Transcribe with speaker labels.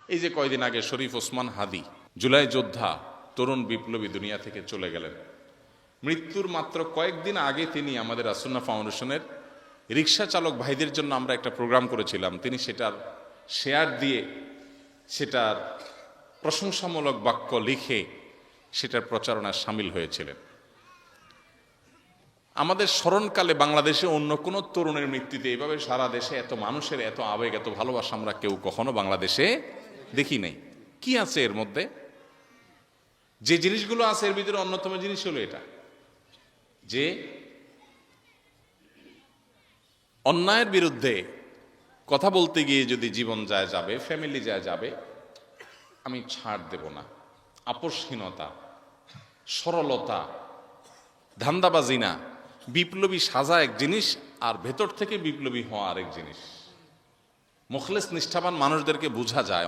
Speaker 1: এই যে কয়দিন আগে শরীফ ওসমান হাদি জুলাই যোদ্ধা তরুণ বিপ্লবী দুনিয়া থেকে চলে গেলেন। মৃত্যুর মাত্র কয়েকদিন আগে তিনি আমাদের আসুন্নাহ ফাউন্ডেশনের রিক্সা চালক ভাইদের জন্য আমরা একটা প্রোগ্রাম করেছিলাম, তিনি সেটার শেয়ার দিয়ে সেটার প্রশংসামূলক বাক্য লিখে সেটার প্রচারণায় সামিল হয়েছিলেন। আমাদের স্মরণকালে বাংলাদেশে অন্য কোনো তরুণের মৃত্যুতে এইভাবে সারা দেশে এত মানুষের এত আবেগ এত ভালোবাসা আমরা কেউ কখনো বাংলাদেশে দেখি নাই। কি আছে এর মধ্যে? যে জিনিসগুলো আছে এর ভিতরে অন্যতম জিনিস হলো এটা যে অন্যায়ের বিরুদ্ধে কথা বলতে গিয়ে যদি জীবন যায় যাবে, ফ্যামিলি যায় যাবে, আমি ছাড় দেব না। আপোষহীনতা, সরলতা, ধান্দাবাজি না। বিপ্লবী সাজা এক জিনিস, আর ভেতর থেকে বিপ্লবী হওয়া আরেক জিনিস। মুখলেস নিষ্ঠাবান মানুষদেরকে বোঝা যায়।